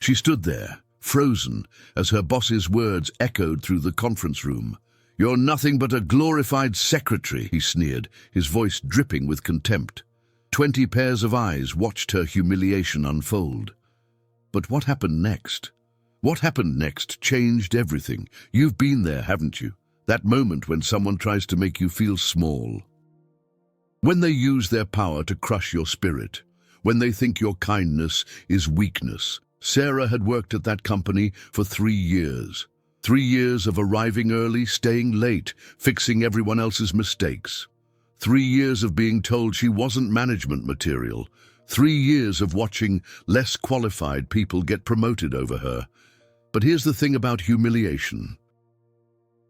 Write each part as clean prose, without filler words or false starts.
She stood there, frozen, as her boss's words echoed through the conference room. "You're nothing but a glorified secretary," he sneered, his voice dripping with contempt. 20 pairs of eyes watched her humiliation unfold. But what happened next? What happened next changed everything. You've been there, haven't you? That moment when someone tries to make you feel small. When they use their power to crush your spirit. When they think your kindness is weakness. Sarah had worked at that company for 3 years. 3 years of arriving early, staying late, fixing everyone else's mistakes. 3 years of being told she wasn't management material. 3 years of watching less qualified people get promoted over her. But here's the thing about humiliation.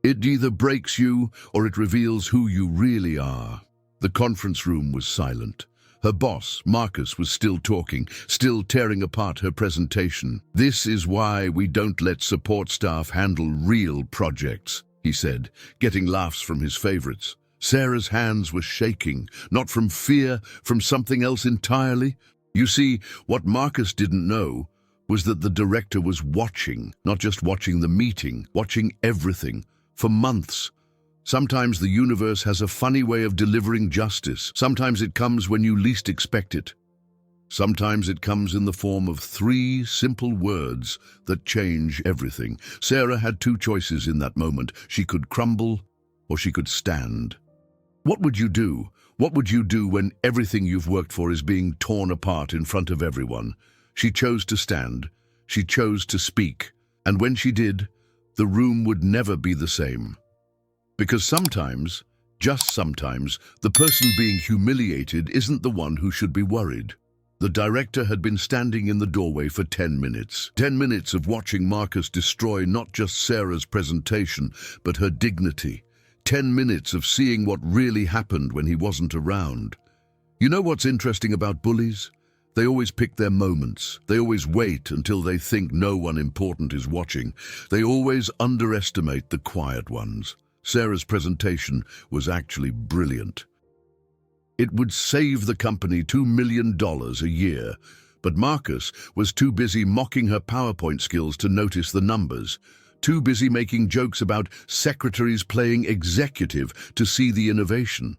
It either breaks you or it reveals who you really are. The conference room was silent. Her boss, Marcus, was still talking, still tearing apart her presentation. "This is why we don't let support staff handle real projects," he said, getting laughs from his favorites. Sarah's hands were shaking, not from fear, from something else entirely. You see, what Marcus didn't know was that the director was watching, not just watching the meeting, watching everything, for months. Sometimes the universe has a funny way of delivering justice. Sometimes it comes when you least expect it. Sometimes it comes in the form of 3 simple words that change everything. Sarah had 2 choices in that moment. She could crumble or she could stand. What would you do? What would you do when everything you've worked for is being torn apart in front of everyone? She chose to stand. She chose to speak. And when she did, the room would never be the same. Because sometimes, just sometimes, the person being humiliated isn't the one who should be worried. The director had been standing in the doorway for 10 minutes. 10 minutes of watching Marcus destroy not just Sarah's presentation, but her dignity. 10 minutes of seeing what really happened when he wasn't around. You know what's interesting about bullies? They always pick their moments. They always wait until they think no one important is watching. They always underestimate the quiet ones. Sarah's presentation was actually brilliant. It would save the company $2 million a year, but Marcus was too busy mocking her PowerPoint skills to notice the numbers, too busy making jokes about secretaries playing executive to see the innovation.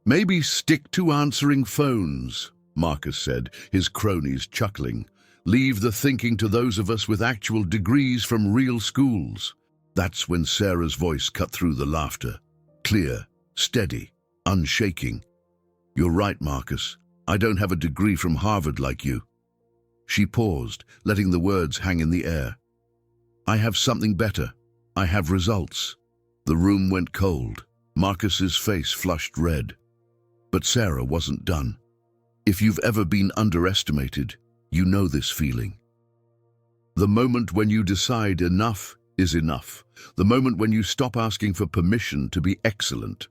"Maybe stick to answering phones," Marcus said, his cronies chuckling. "Leave the thinking to those of us with actual degrees from real schools." That's when Sarah's voice cut through the laughter. Clear, steady, unshaking. "You're right, Marcus. I don't have a degree from Harvard like you." She paused, letting the words hang in the air. "I have something better. I have results." The room went cold. Marcus's face flushed red. But Sarah wasn't done. If you've ever been underestimated, you know this feeling. The moment when you decide enough is enough. The moment when you stop asking for permission to be excellent.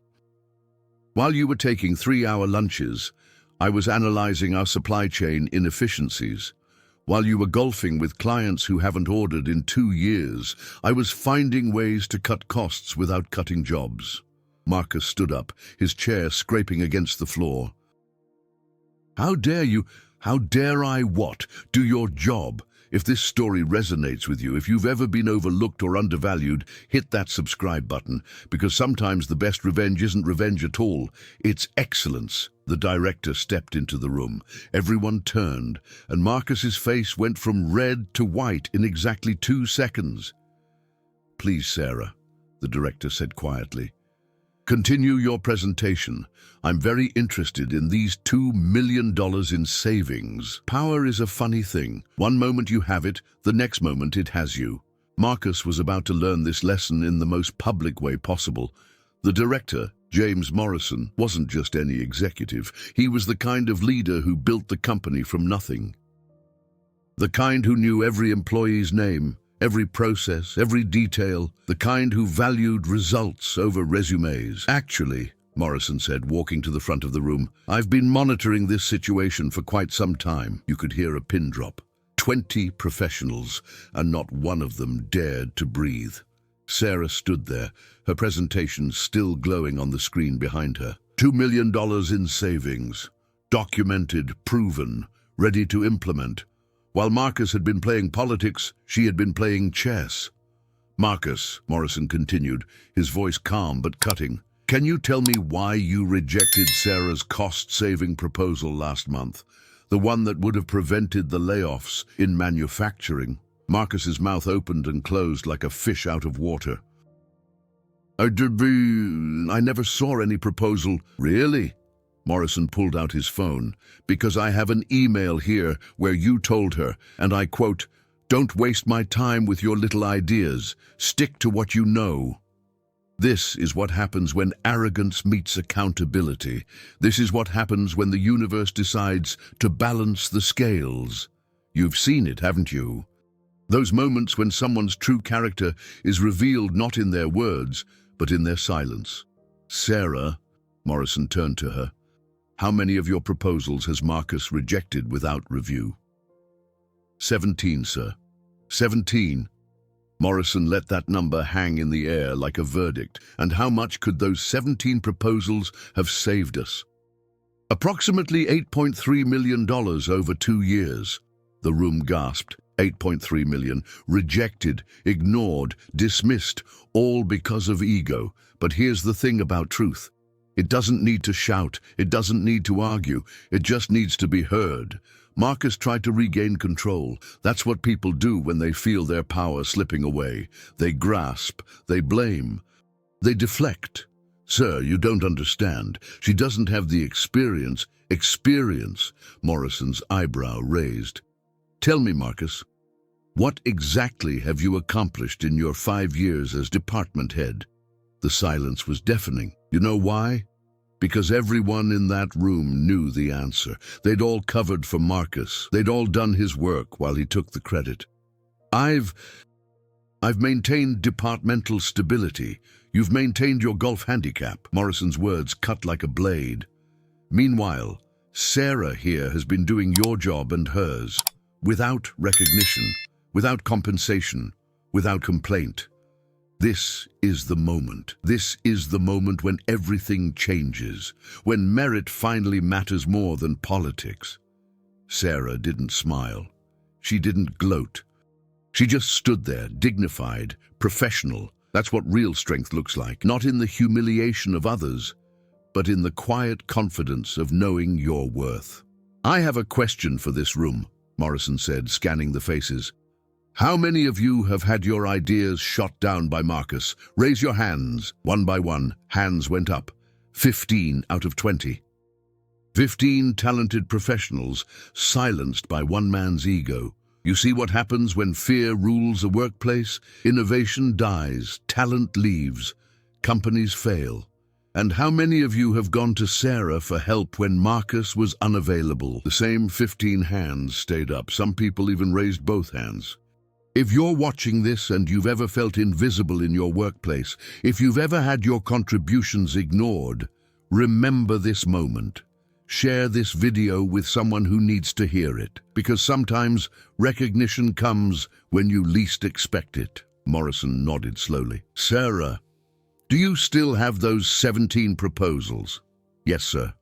While you were taking 3-hour lunches, I was analyzing our supply chain inefficiencies. While you were golfing with clients who haven't ordered in 2 years, I was finding ways to cut costs without cutting jobs. Marcus stood up, his chair scraping against the floor. "How dare you? How dare I what? Do your job? If this story resonates with you, if you've ever been overlooked or undervalued, hit that subscribe button, because sometimes the best revenge isn't revenge at all, it's excellence." The director stepped into the room. Everyone turned, and Marcus's face went from red to white in exactly 2 seconds. "Please, Sarah," the director said quietly. "Continue your presentation. I'm very interested in these $2 million in savings." Power is a funny thing. One moment you have it, the next moment it has you. Marcus was about to learn this lesson in the most public way possible. The director, James Morrison, wasn't just any executive. He was the kind of leader who built the company from nothing. The kind who knew every employee's name, every process, every detail, the kind who valued results over resumes. "Actually," Morrison said, walking to the front of the room, "I've been monitoring this situation for quite some time." You could hear a pin drop. 20 professionals, and not one of them dared to breathe. Sarah stood there, her presentation still glowing on the screen behind her. $2 million in savings. Documented, proven, ready to implement. While Marcus had been playing politics, she had been playing chess. "Marcus," Morrison continued, his voice calm but cutting, "can you tell me why you rejected Sarah's cost-saving proposal last month? The one that would have prevented the layoffs in manufacturing?" Marcus's mouth opened and closed like a fish out of water. I never saw any proposal." "Really?" Morrison pulled out his phone. "Because I have an email here where you told her, and I quote, 'Don't waste my time with your little ideas. Stick to what you know.' This is what happens when arrogance meets accountability. This is what happens when the universe decides to balance the scales. You've seen it, haven't you? Those moments when someone's true character is revealed not in their words, but in their silence." "Sarah," Morrison turned to her, "how many of your proposals has Marcus rejected without review?" 17, sir. 17. Morrison let that number hang in the air like a verdict. And how much could those 17 proposals have saved us? "Approximately $8.3 million over 2 years. The room gasped. 8.3 million. Rejected, ignored, dismissed, all because of ego. But here's the thing about truth. It doesn't need to shout, it doesn't need to argue, it just needs to be heard. Marcus tried to regain control. That's what people do when they feel their power slipping away. They grasp, they blame, they deflect. Sir, you don't understand. She doesn't have the experience. Experience, Morrison's eyebrow raised. Tell me, Marcus, what exactly have you accomplished in your 5 years as department head? The silence was deafening. You know why? Because everyone in that room knew the answer. They'd all covered for Marcus. They'd all done his work while he took the credit. I've maintained departmental stability. You've maintained your golf handicap. Morrison's words cut like a blade. Meanwhile, Sarah here has been doing your job and hers, without recognition, without compensation, without complaint. This is the moment. This is the moment when everything changes, when merit finally matters more than politics. Sarah didn't smile. She didn't gloat. She just stood there, dignified, professional. That's what real strength looks like, not in the humiliation of others, but in the quiet confidence of knowing your worth. I have a question for this room, Morrison said, scanning the faces. How many of you have had your ideas shot down by Marcus? Raise your hands. One by one, hands went up. 15 out of 20. 15 talented professionals silenced by one man's ego. You see what happens when fear rules a workplace? Innovation dies, talent leaves, companies fail. And how many of you have gone to Sarah for help when Marcus was unavailable? The same 15 hands stayed up. Some people even raised both hands. If you're watching this and you've ever felt invisible in your workplace, if you've ever had your contributions ignored, remember this moment. Share this video with someone who needs to hear it, because sometimes recognition comes when you least expect it. Morrison nodded slowly. Sarah, do you still have those 17 proposals? Yes, sir.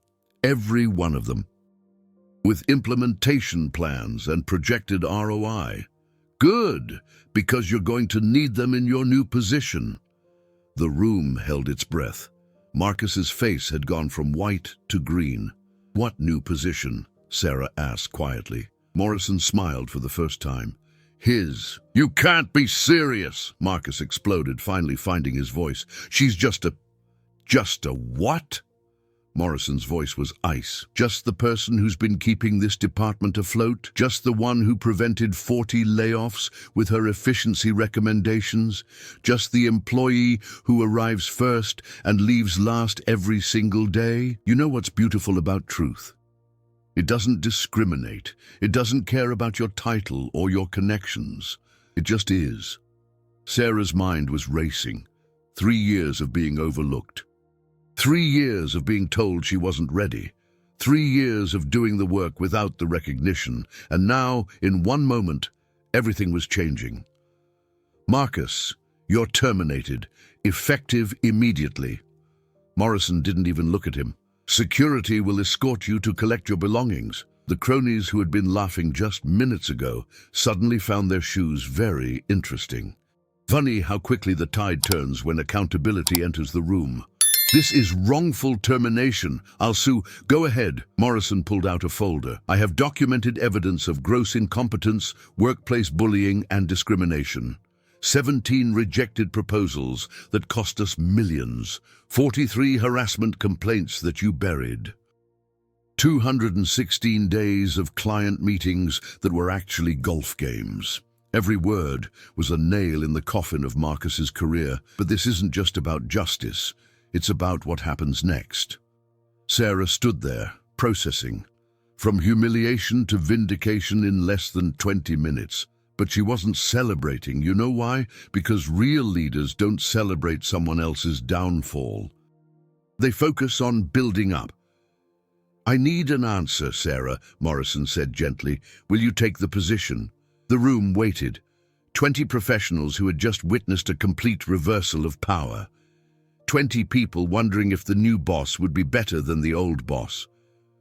Every one of them. With implementation plans and projected ROI. Good, because you're going to need them in your new position. The room held its breath. Marcus's face had gone from white to green. What new position? Sarah asked quietly. Morrison smiled for the first time. His. You can't be serious, Marcus exploded, finally finding his voice. She's just a what? Morrison's voice was ice. Just the person who's been keeping this department afloat? Just the one who prevented 40 layoffs with her efficiency recommendations? Just the employee who arrives first and leaves last every single day? You know what's beautiful about truth? It doesn't discriminate. It doesn't care about your title or your connections. It just is. Sarah's mind was racing. 3 years of being overlooked. 3 years of being told she wasn't ready. 3 years of doing the work without the recognition. And now, in one moment, everything was changing. Marcus, you're terminated. Effective immediately. Morrison didn't even look at him. Security will escort you to collect your belongings. The cronies who had been laughing just minutes ago suddenly found their shoes very interesting. Funny how quickly the tide turns when accountability enters the room. This is wrongful termination. I'll sue. Go ahead. Morrison pulled out a folder. I have documented evidence of gross incompetence, workplace bullying, and discrimination. 17 rejected proposals that cost us millions. 43 harassment complaints that you buried. 216 days of client meetings that were actually golf games. Every word was a nail in the coffin of Marcus's career. But this isn't just about justice. It's about what happens next. Sarah stood there, processing. From humiliation to vindication in less than 20 minutes. But she wasn't celebrating. You know why? Because real leaders don't celebrate someone else's downfall. They focus on building up. I need an answer, Sarah, Morrison said gently. Will you take the position? The room waited. 20 professionals who had just witnessed a complete reversal of power. 20 people wondering if the new boss would be better than the old boss.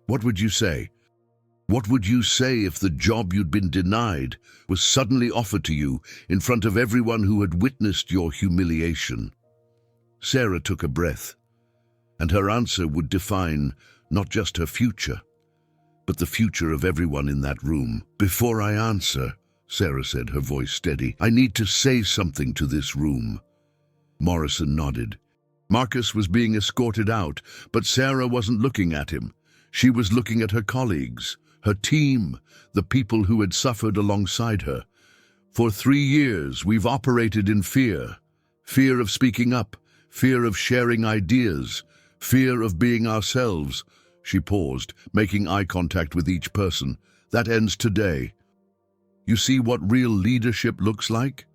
What would you say? What would you say if the job you'd been denied was suddenly offered to you in front of everyone who had witnessed your humiliation? Sarah took a breath, and her answer would define not just her future, but the future of everyone in that room. Before I answer, Sarah said, her voice steady, I need to say something to this room. Morrison nodded. Marcus was being escorted out, but Sarah wasn't looking at him. She was looking at her colleagues, her team, the people who had suffered alongside her. For 3 years, we've operated in fear. Fear of speaking up, fear of sharing ideas, fear of being ourselves. She paused, making eye contact with each person. That ends today. You see what real leadership looks like?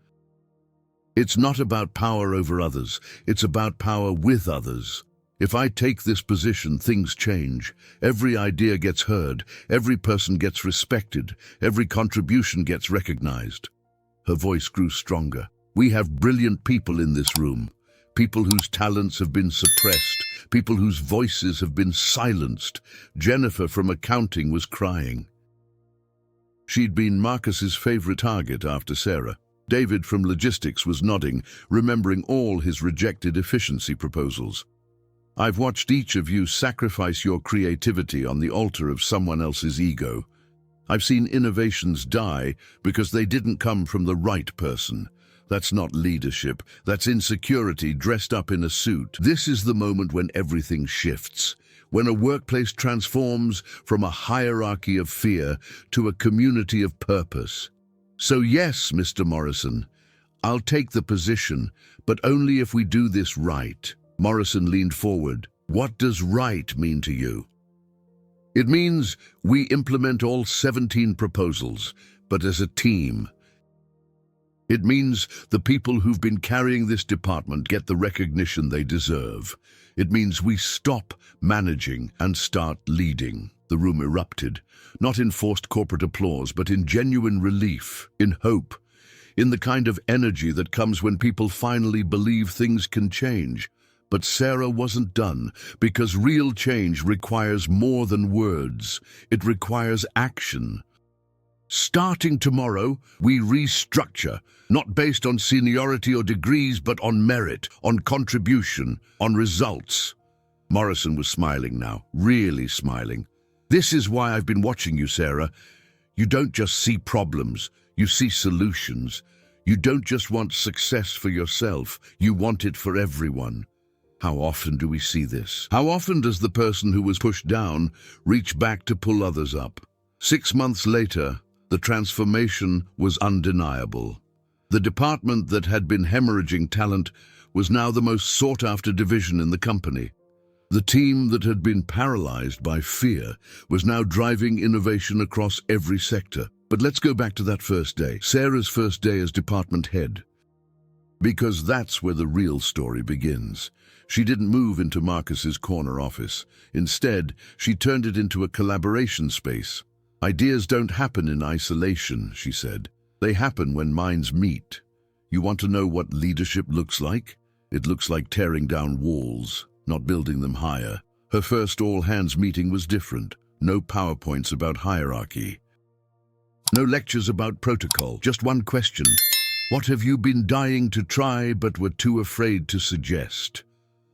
It's not about power over others. It's about power with others. If I take this position, things change. Every idea gets heard. Every person gets respected. Every contribution gets recognized. Her voice grew stronger. We have brilliant people in this room. People whose talents have been suppressed. People whose voices have been silenced. Jennifer from accounting was crying. She'd been Marcus's favorite target after Sarah. David from logistics was nodding, remembering all his rejected efficiency proposals. I've watched each of you sacrifice your creativity on the altar of someone else's ego. I've seen innovations die because they didn't come from the right person. That's not leadership. That's insecurity dressed up in a suit. This is the moment when everything shifts, when a workplace transforms from a hierarchy of fear to a community of purpose. So yes, Mr. Morrison, I'll take the position, but only if we do this right. Morrison leaned forward. What does right mean to you? It means we implement all 17 proposals, but as a team. It means the people who've been carrying this department get the recognition they deserve. It means we stop managing and start leading. The room erupted, not in forced corporate applause, but in genuine relief, in hope, in the kind of energy that comes when people finally believe things can change. But Sarah wasn't done, because real change requires more than words. It requires action. Starting tomorrow, we restructure, not based on seniority or degrees, but on merit, on contribution, on results. Morrison was smiling now, really smiling. This is why I've been watching you, Sarah. You don't just see problems, you see solutions. You don't just want success for yourself, you want it for everyone. How often do we see this? How often does the person who was pushed down reach back to pull others up? 6 months later, the transformation was undeniable. The department that had been hemorrhaging talent was now the most sought-after division in the company. The team that had been paralyzed by fear was now driving innovation across every sector. But let's go back to that first day, Sarah's first day as department head. Because that's where the real story begins. She didn't move into Marcus's corner office. Instead, she turned it into a collaboration space. Ideas don't happen in isolation, she said. They happen when minds meet. You want to know what leadership looks like? It looks like tearing down walls, not building them higher. Her first all-hands meeting was different. No PowerPoints about hierarchy. No lectures about protocol. Just one question. What have you been dying to try but were too afraid to suggest?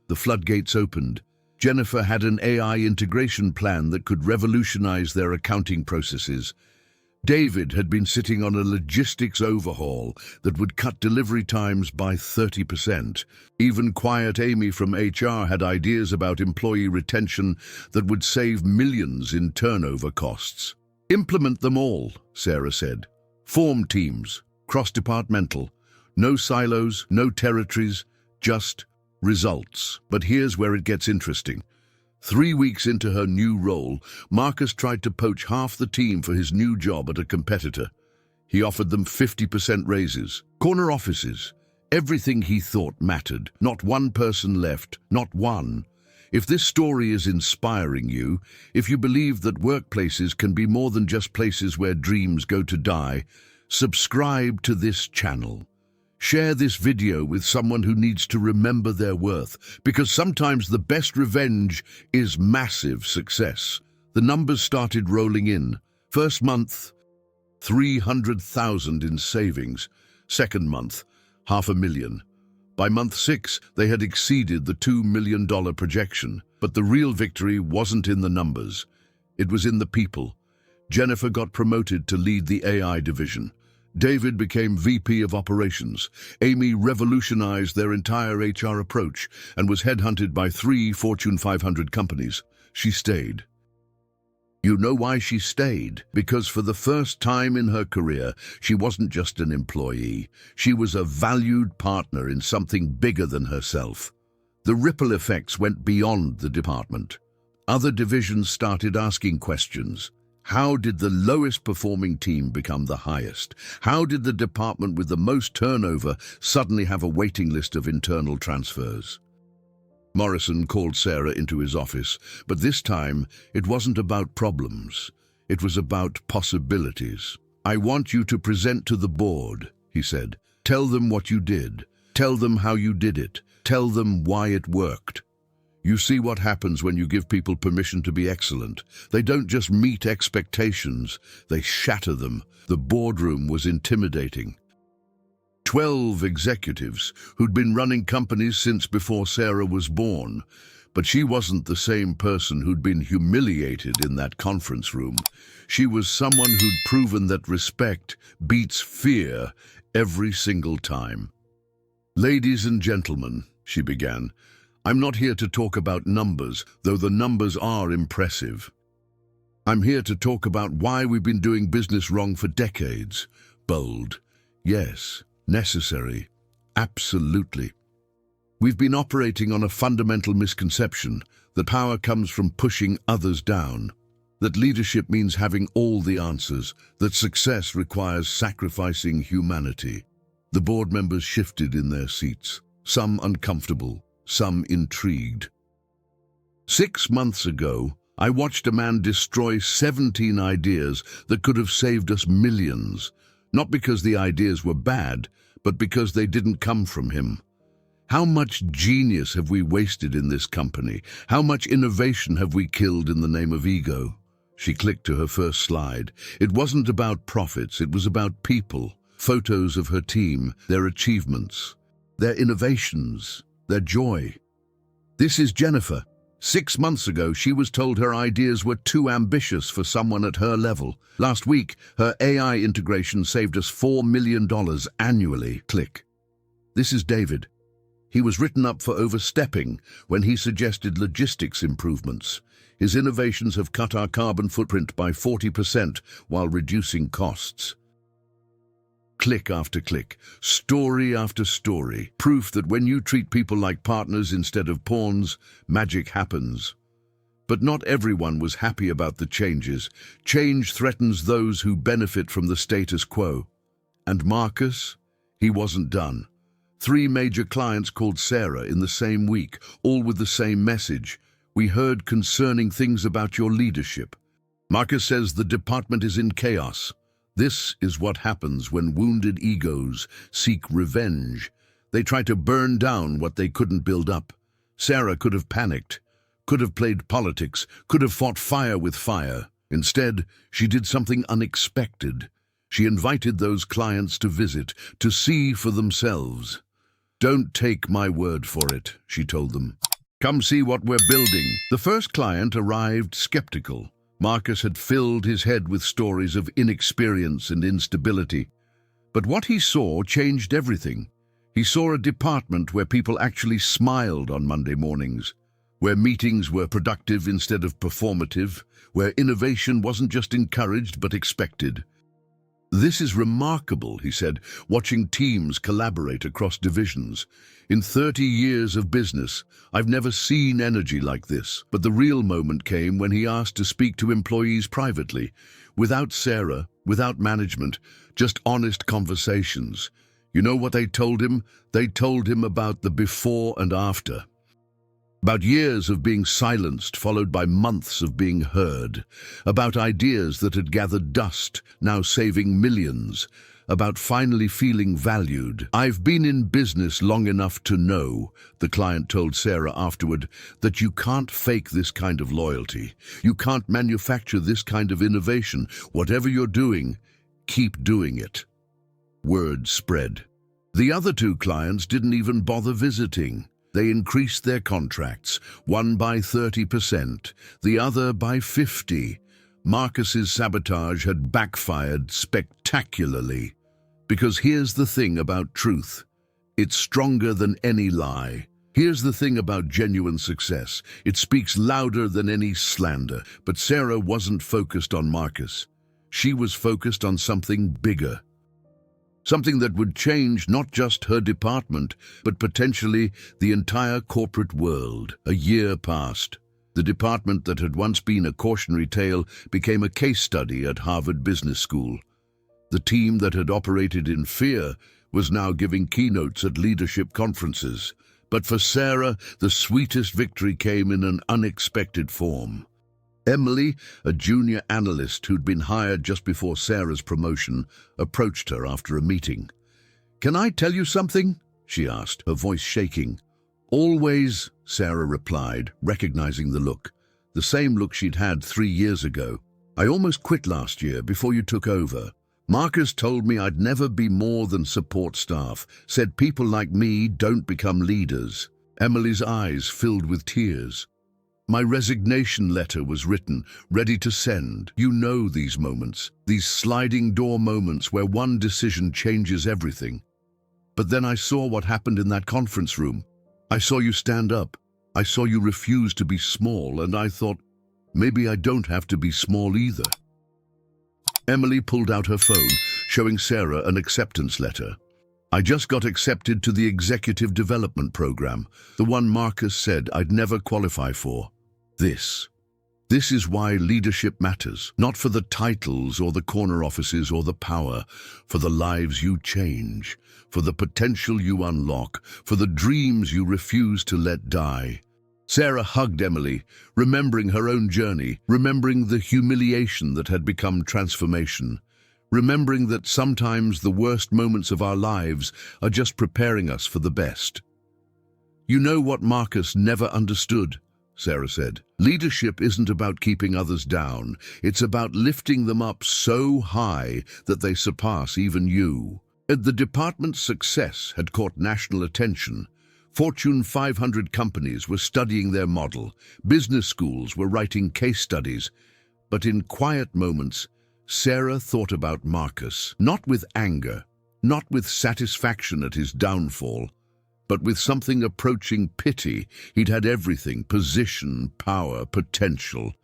The floodgates opened. Jennifer had an AI integration plan that could revolutionize their accounting processes. David had been sitting on a logistics overhaul that would cut delivery times by 30%. Even quiet Amy from HR had ideas about employee retention that would save millions in turnover costs. Implement them all, Sarah said. Form teams, cross-departmental, no silos, no territories, just results. But here's where it gets interesting. 3 weeks into her new role, Marcus tried to poach half the team for his new job at a competitor. He offered them 50% raises, corner offices, everything he thought mattered. Not one person left, not one. If this story is inspiring you, if you believe that workplaces can be more than just places where dreams go to die, subscribe to this channel. Share this video with someone who needs to remember their worth, because sometimes the best revenge is massive success. The numbers started rolling in. First month, 300,000 in savings. Second month, $500,000. By month 6, they had exceeded the $2 million projection. But the real victory wasn't in the numbers. It was in the people. Jennifer got promoted to lead the AI division. David became VP of Operations. Amy revolutionized their entire HR approach and was headhunted by 3 Fortune 500 companies. She stayed. You know why she stayed? Because for the first time in her career, she wasn't just an employee. She was a valued partner in something bigger than herself. The ripple effects went beyond the department. Other divisions started asking questions. How did the lowest performing team become the highest? How did the department with the most turnover suddenly have a waiting list of internal transfers? Morrison called Sarah into his office, but this time it wasn't about problems. It was about possibilities. I want you to present to the board, he said. Tell them what you did. Tell them how you did it. Tell them why it worked. You see what happens when you give people permission to be excellent. They don't just meet expectations, they shatter them. The boardroom was intimidating. 12 executives who'd been running companies since before Sarah was born, but she wasn't the same person who'd been humiliated in that conference room. She was someone who'd proven that respect beats fear every single time. Ladies and gentlemen, she began, I'm not here to talk about numbers, though the numbers are impressive. I'm here to talk about why we've been doing business wrong for decades. Bold. Yes. Necessary. Absolutely. We've been operating on a fundamental misconception that power comes from pushing others down, that leadership means having all the answers, that success requires sacrificing humanity. The board members shifted in their seats, some uncomfortable, some intrigued. 6 months ago, I watched a man destroy 17 ideas that could have saved us millions, not because the ideas were bad, but because they didn't come from him. How much genius have we wasted in this company? How much innovation have we killed in the name of ego? She clicked to her first slide. It wasn't about profits, it was about people, photos of her team, their achievements, their innovations, their joy. This is Jennifer. 6 months ago, she was told her ideas were too ambitious for someone at her level. Last week, her AI integration saved us $4 million annually. Click. This is David. He was written up for overstepping when he suggested logistics improvements. His innovations have cut our carbon footprint by 40% while reducing costs. Click after click, story after story, proof that when you treat people like partners instead of pawns, magic happens. But not everyone was happy about the changes. Change threatens those who benefit from the status quo. And Marcus? He wasn't done. 3 major clients called Sarah in the same week, all with the same message. We heard concerning things about your leadership. Marcus says the department is in chaos. This is what happens when wounded egos seek revenge. They try to burn down what they couldn't build up. Sarah could have panicked, could have played politics, could have fought fire with fire. Instead, she did something unexpected. She invited those clients to visit, to see for themselves. "Don't take my word for it," she told them. "Come see what we're building." The first client arrived skeptical. Marcus had filled his head with stories of inexperience and instability. But what he saw changed everything. He saw a department where people actually smiled on Monday mornings, where meetings were productive instead of performative, where innovation wasn't just encouraged but expected. "This is remarkable," he said, watching teams collaborate across divisions. "In 30 years of business, I've never seen energy like this." But the real moment came when he asked to speak to employees privately, without Sarah, without management, just honest conversations. You know what they told him? They told him about the before and after. About years of being silenced, followed by months of being heard. About ideas that had gathered dust, now saving millions. About finally feeling valued. "I've been in business long enough to know," the client told Sarah afterward, "that you can't fake this kind of loyalty. You can't manufacture this kind of innovation. Whatever you're doing, keep doing it." Word spread. The other two clients didn't even bother visiting. They increased their contracts, one by 30%, the other by 50%. Marcus's sabotage had backfired spectacularly. Because here's the thing about truth. It's stronger than any lie. Here's the thing about genuine success. It speaks louder than any slander. But Sarah wasn't focused on Marcus. She was focused on something bigger. Something that would change not just her department, but potentially the entire corporate world. A year passed. The department that had once been a cautionary tale became a case study at Harvard Business School. The team that had operated in fear was now giving keynotes at leadership conferences. But for Sarah, the sweetest victory came in an unexpected form. Emily, a junior analyst who'd been hired just before Sarah's promotion, approached her after a meeting. "Can I tell you something?" she asked, her voice shaking. "Always," Sarah replied, recognizing the look. The same look she'd had 3 years ago. "I almost quit last year before you took over. Marcus told me I'd never be more than support staff, said people like me don't become leaders." Emily's eyes filled with tears. "My resignation letter was written, ready to send. You know these moments, these sliding door moments where one decision changes everything. But then I saw what happened in that conference room. I saw you stand up. I saw you refuse to be small, and I thought, maybe I don't have to be small either." Emily pulled out her phone, showing Sarah an acceptance letter. "I just got accepted to the Executive Development Program, the one Marcus said I'd never qualify for. This is why leadership matters, not for the titles or the corner offices or the power, for the lives you change, for the potential you unlock, for the dreams you refuse to let die." Sarah hugged Emily, remembering her own journey, remembering the humiliation that had become transformation, remembering that sometimes the worst moments of our lives are just preparing us for the best. "You know what Marcus never understood," Sarah said. "Leadership isn't about keeping others down. It's about lifting them up so high that they surpass even you." The department's success had caught national attention. Fortune 500 companies were studying their model. Business schools were writing case studies. But in quiet moments, Sarah thought about Marcus, not with anger, not with satisfaction at his downfall, but with something approaching pity. He'd had everything: position, power, potential.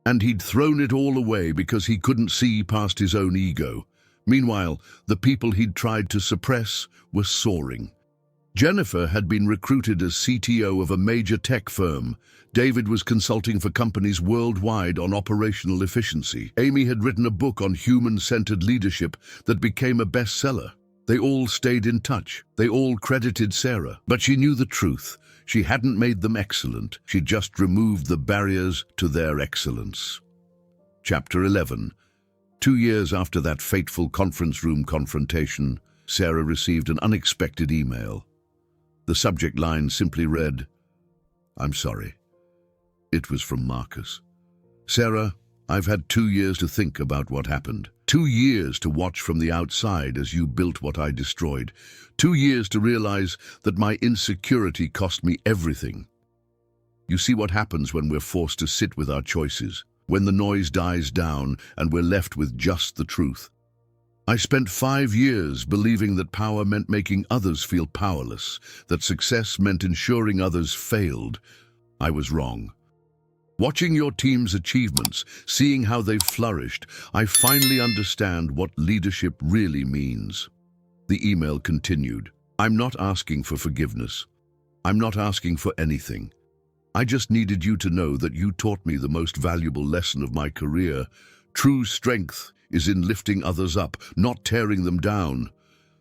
And he'd thrown it all away because he couldn't see past his own ego. Meanwhile, the people he'd tried to suppress were soaring. Jennifer had been recruited as CTO of a major tech firm. David was consulting for companies worldwide on operational efficiency. Amy had written a book on human-centered leadership that became a bestseller. They all stayed in touch. They all credited Sarah. But she knew the truth. She hadn't made them excellent. She'd just removed the barriers to their excellence. Chapter 11. 2 years after that fateful conference room confrontation, Sarah received an unexpected email. The subject line simply read, "I'm sorry. It was from Marcus. Sarah, I've had 2 years to think about what happened. 2 years to watch from the outside as you built what I destroyed. 2 years to realize that my insecurity cost me everything. You see what happens when we're forced to sit with our choices, when the noise dies down and we're left with just the truth. I spent 5 years believing that power meant making others feel powerless, that success meant ensuring others failed. I was wrong. Watching your team's achievements, seeing how they've flourished, I finally understand what leadership really means. The email continued. I'm not asking for forgiveness. I'm not asking for anything. I just needed you to know that you taught me the most valuable lesson of my career. True strength is in lifting others up, not tearing them down.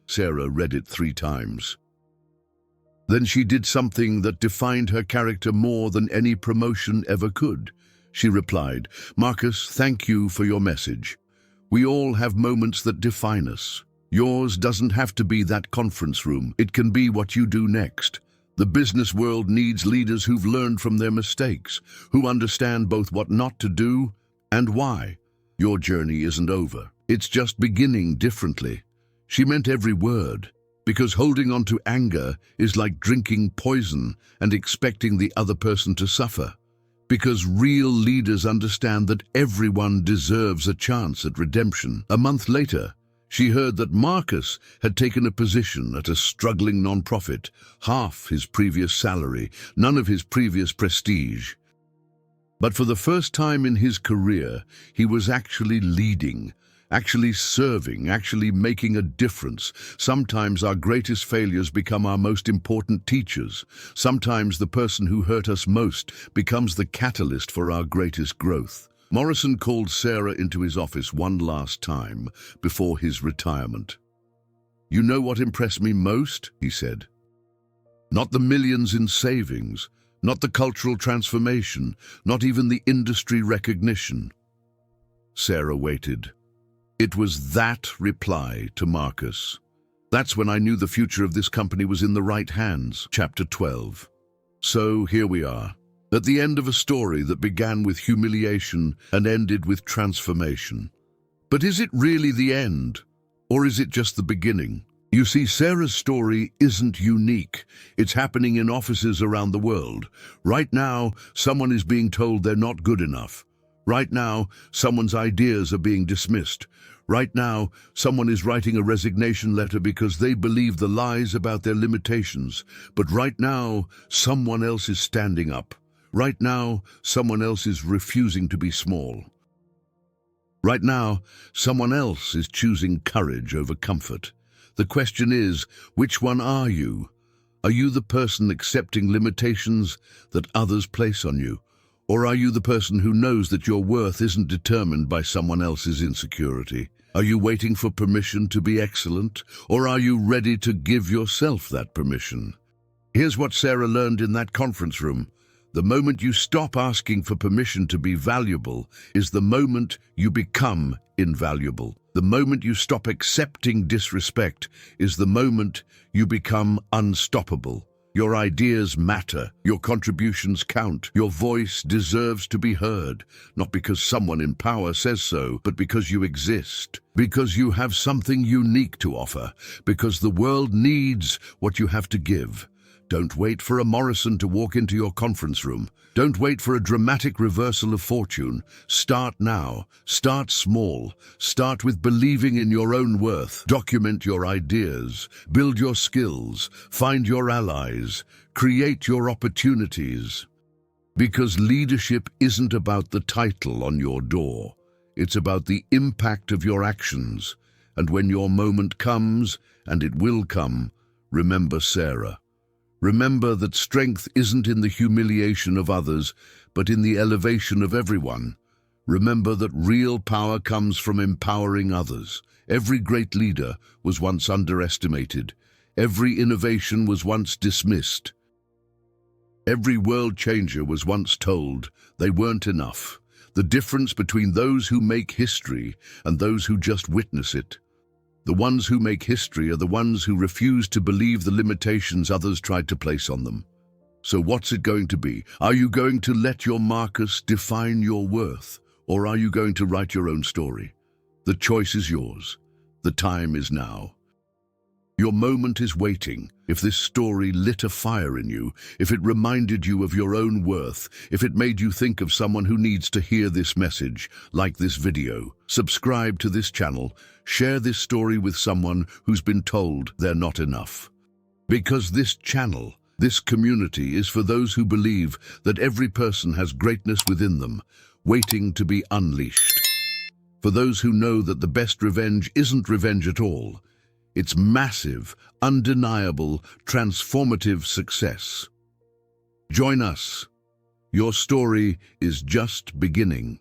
Sarah read it 3 times. Then she did something that defined her character more than any promotion ever could. She replied, Marcus, thank you for your message. We all have moments that define us. Yours doesn't have to be that conference room. It can be what you do next. The business world needs leaders who've learned from their mistakes, who understand both what not to do and why. Your journey isn't over. It's just beginning differently. She meant every word. Because holding on to anger is like drinking poison and expecting the other person to suffer. Because real leaders understand that everyone deserves a chance at redemption. A month later, she heard that Marcus had taken a position at a struggling non-profit, half his previous salary, none of his previous prestige. But for the first time in his career, he was actually leading, actually serving, actually making a difference. Sometimes our greatest failures become our most important teachers. Sometimes the person who hurt us most becomes the catalyst for our greatest growth. Morrison called Sarah into his office one last time before his retirement. You know what impressed me most, he said. Not the millions in savings, not the cultural transformation, not even the industry recognition. Sarah waited. It was that reply to Marcus. That's when I knew the future of this company was in the right hands. Chapter 12. So here we are, at the end of a story that began with humiliation and ended with transformation. But is it really the end, or is it just the beginning? You see, Sarah's story isn't unique. It's happening in offices around the world. Right now, someone is being told they're not good enough. Right now, someone's ideas are being dismissed. Right now, someone is writing a resignation letter because they believe the lies about their limitations. But right now, someone else is standing up. Right now, someone else is refusing to be small. Right now, someone else is choosing courage over comfort. The question is, which one are you? Are you the person accepting limitations that others place on you? Or are you the person who knows that your worth isn't determined by someone else's insecurity? Are you waiting for permission to be excellent? Or are you ready to give yourself that permission? Here's what Sarah learned in that conference room. The moment you stop asking for permission to be valuable is the moment you become invaluable. The moment you stop accepting disrespect is the moment you become unstoppable. Your ideas matter, your contributions count, your voice deserves to be heard, not because someone in power says so, but because you exist, because you have something unique to offer, because the world needs what you have to give. Don't wait for a Morrison to walk into your conference room. Don't wait for a dramatic reversal of fortune. Start now. Start small. Start with believing in your own worth. Document your ideas. Build your skills. Find your allies. Create your opportunities. Because leadership isn't about the title on your door. It's about the impact of your actions. And when your moment comes, and it will come, remember Sarah. Remember that strength isn't in the humiliation of others, but in the elevation of everyone. Remember that real power comes from empowering others. Every great leader was once underestimated. Every innovation was once dismissed. Every world changer was once told they weren't enough. The difference between those who make history and those who just witness it. The ones who make history are the ones who refuse to believe the limitations others tried to place on them. So what's it going to be? Are you going to let your Marcus define your worth, or are you going to write your own story? The choice is yours. The time is now. Your moment is waiting. If this story lit a fire in you, if it reminded you of your own worth, if it made you think of someone who needs to hear this message, like this video, subscribe to this channel, share this story with someone who's been told they're not enough. Because this channel, this community is for those who believe that every person has greatness within them, waiting to be unleashed. For those who know that the best revenge isn't revenge at all. It's massive, undeniable, transformative success. Join us. Your story is just beginning.